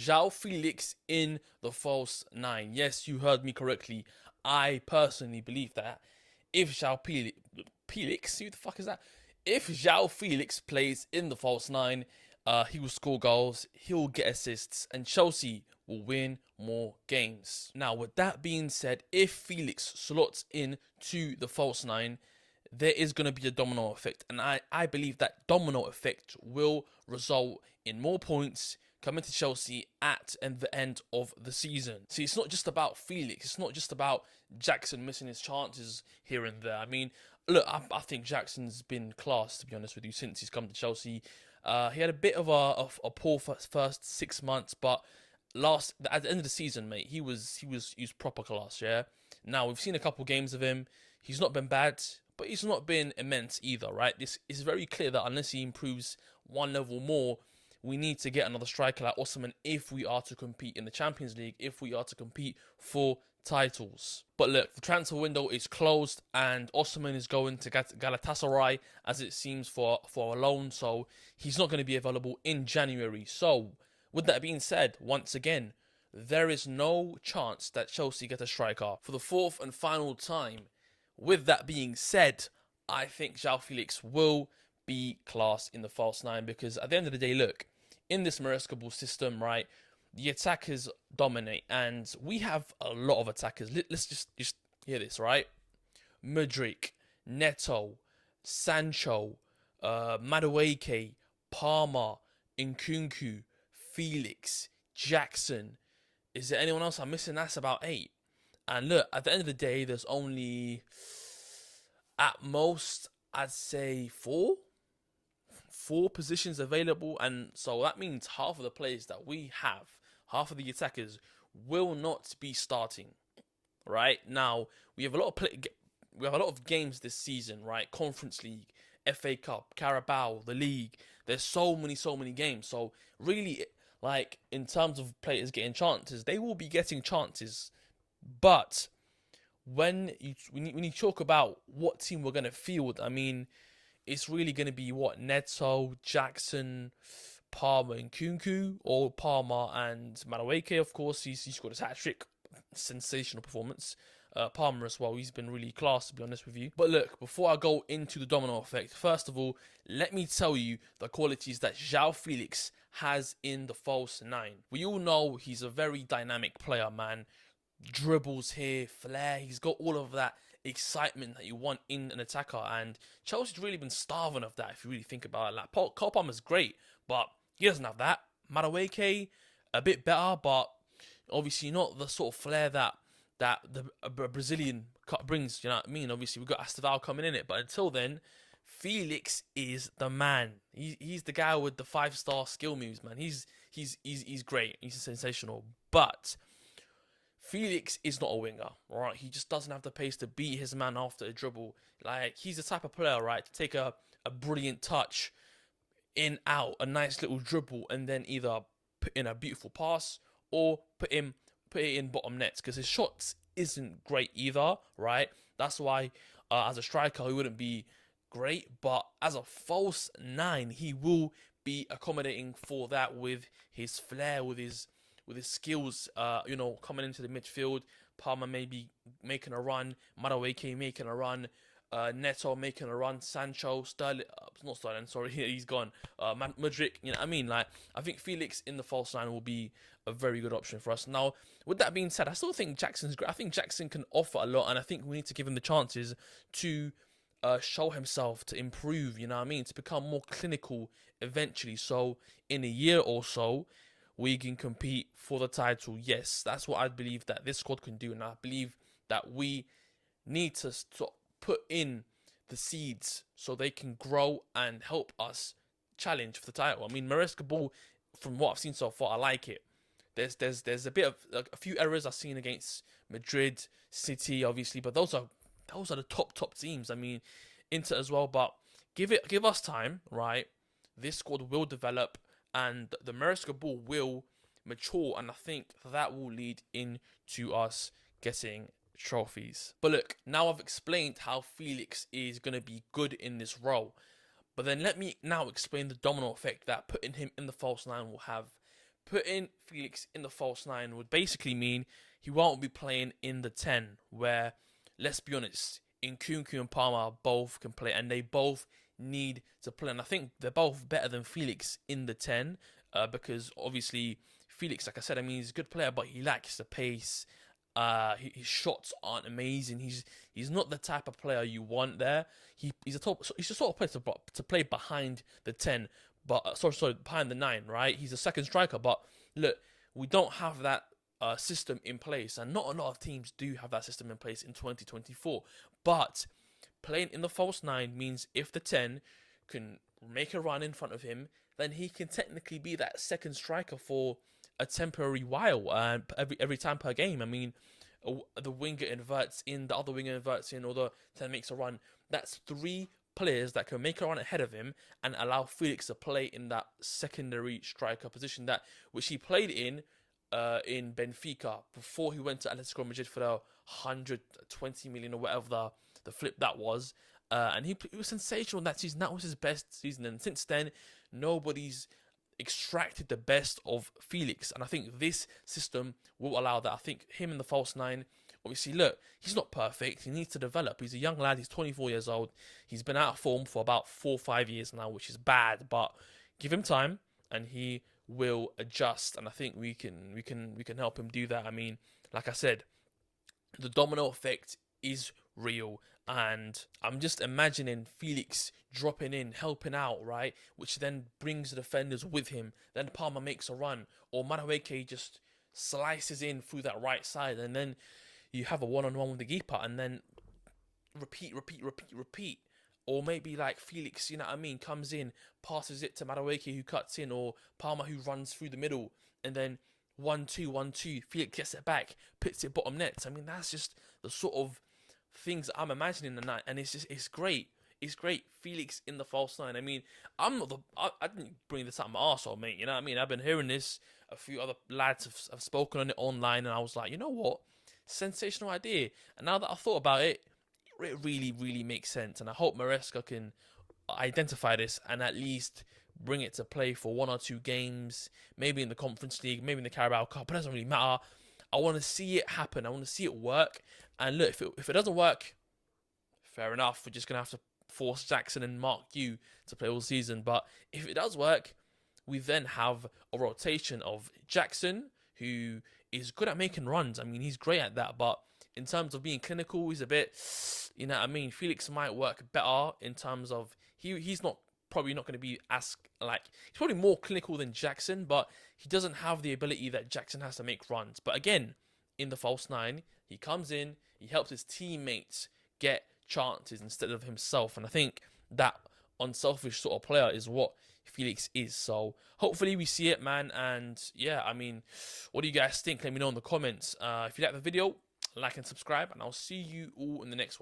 Joao Felix in the false nine. Yes, you heard me correctly. I personally believe that if Felix, who the fuck is that? If Joao Felix plays in the false nine, he will score goals, he will get assists, and Chelsea will win more games. Now, with that being said, if Felix slots in to the false nine, there is going to be a domino effect. And I believe that domino effect will result in more points coming to Chelsea at the end of the season. See, it's not just about Felix. It's not just about Jackson missing his chances here and there. I mean, look, I think Jackson's been class, to be honest with you, since he's come to Chelsea. He had a bit of a poor first 6 months, but at the end of the season, mate, he was proper class. Yeah. Now we've seen a couple games of him. He's not been bad, but he's not been immense either, right? This is very clear that unless he improves one level more, we need to get another striker like Osimhen if we are to compete in the Champions League, if we are to compete for titles. But look, the transfer window is closed and Osimhen is going to Galatasaray as it seems for a loan, so he's not going to be available in January. So, with that being said, once again, there is no chance that Chelsea get a striker for the fourth and final time. With that being said, I think Joao Felix will be class in the false nine because at the end of the day, look, in this Maresca ball system, right, the attackers dominate and we have a lot of attackers. Let's just hear this, right? Mudryk, Neto, Sancho, Madueke, Palmer, Nkunku, Felix, Jackson. Is there anyone else I'm missing? That's about 8. And look, at the end of the day, there's only, at most, I'd say 4 positions available. And so that means half of the players that we have, half of the attackers, will not be starting. Right? Now, we have a lot of games this season, right? Conference League, FA Cup, Carabao, the league. There's so many games. So really, like, in terms of players getting chances, they will be getting chances. But when you talk about what team we're going to field, I mean, it's really going to be what? Neto, Jackson, Palmer and Nkunku, or Palmer and Madueke, of course. He's got a hat-trick. Sensational performance. Palmer as well. He's been really class, to be honest with you. But look, before I go into the domino effect, first of all, let me tell you the qualities that Joao Felix has in the false nine. We all know he's a very dynamic player, man. Dribbles here, flair. He's got all of that excitement that you want in an attacker, and Chelsea's really been starving of that if you really think about it. Like, Cole Palmer's great, but he doesn't have that. Madueke, a bit better, but obviously not the sort of flair that the Brazilian brings, you know what I mean? Obviously, we've got Esteval coming in it, but until then, Felix is the man. He's the guy with the 5-star skill moves, man. He's great. He's sensational, but Felix is not a winger, right? He just doesn't have the pace to beat his man after a dribble. Like, he's the type of player, right, to take a brilliant touch, in, out, a nice little dribble, and then either put in a beautiful pass or put it in bottom nets, because his shots isn't great either, right? That's why as a striker he wouldn't be great, but as a false nine he will be accommodating for that with his flair, with his skills, coming into the midfield. Palmer maybe making a run, Madueke making a run, Neto making a run, Sancho, not Sterling, sorry, he's gone. Mudryk, you know what I mean? Like, I think Felix in the false line will be a very good option for us. Now, with that being said, I still think Jackson's great. I think Jackson can offer a lot, and I think we need to give him the chances to show himself, to improve, you know what I mean? To become more clinical eventually. So, in a year or so, we can compete for the title. Yes, that's what I believe that this squad can do, and I believe that we need to put in the seeds so they can grow and help us challenge for the title. I mean, Maresca ball, from what I've seen so far, I like it. There's a bit of a few errors I've seen against Madrid, City, obviously, but those are the top teams. I mean, Inter as well, but give us time, right? This squad will develop, and the Maresca ball will mature, and I think that will lead into us getting trophies. But look, now I've explained how Felix is going to be good in this role, but then let me now explain the domino effect that putting him in the false nine will have. putting Felix in the false nine would basically mean he won't be playing in the 10, where, let's be honest, Nkunku and Palmer both can play, and they both need to play. And I think they're both better than Felix in the 10, because obviously Felix, like I said, I mean, he's a good player, but he lacks the pace. His shots aren't amazing. He's not the type of player you want there. He's the sort of player to play behind the 10, but sorry, behind the 9, right? He's a second striker, but look, we don't have that system in place, and not a lot of teams do have that system in place in 2024. But playing in the false 9 means if the 10 can make a run in front of him, then he can technically be that second striker for a temporary while, every time per game. I mean, the winger inverts in, the other winger inverts in, or the 10 makes a run. That's 3 players that can make a run ahead of him and allow Felix to play in that secondary striker position, that which he played in Benfica before he went to Atletico Madrid for the 120 million or whatever the flip that was. And he was sensational that season. That was his best season, and since then, nobody's extracted the best of Felix, and I think this system will allow that. I think him in the false 9, obviously, look, he's not perfect. He needs to develop. He's a young lad. He's 24 years old. He's been out of form for about 4 or 5 years now, which is bad. But give him time, and he will adjust. And I think we can help him do that. I mean, like I said, the domino effect is real, and I'm just imagining Felix dropping in, helping out, right, which then brings the defenders with him. Then Palmer makes a run, or Madueke just slices in through that right side, and then you have a one-on-one with the keeper, and then repeat. Or maybe like Felix, you know what I mean, comes in, passes it to Madueke, who cuts in, or Palmer, who runs through the middle, and then 1-2, 1-2. Felix gets it back, puts it bottom net. I mean, that's just the sort of things I'm imagining tonight, and it's great. It's great. Felix in the false 9. I mean, I didn't bring this out my arsehole, mate. You know what I mean? I've been hearing this. A few other lads have spoken on it online, and I was like, you know what? Sensational idea. And now that I thought about it, it really, really makes sense. And I hope Maresca can identify this and at least bring it to play for 1 or 2 games, maybe in the Conference League, maybe in the Carabao Cup. It doesn't really matter. I want to see it happen. I want to see it work. And look, if it doesn't work, fair enough. We're just going to have to force Jackson and Mark Yu to play all season. But if it does work, we then have a rotation of Jackson, who is good at making runs. I mean, he's great at that. But in terms of being clinical, he's a bit, you know what I mean? Felix might work better in terms of, he's probably not going to be as, like, he's probably more clinical than Jackson, but he doesn't have the ability that Jackson has to make runs. But again, in the false 9, he comes in, he helps his teammates get chances instead of himself. And I think that unselfish sort of player is what Felix is. So hopefully we see it, man. And yeah, I mean, what do you guys think? Let me know in the comments. If you like the video, like and subscribe, and I'll see you all in the next one.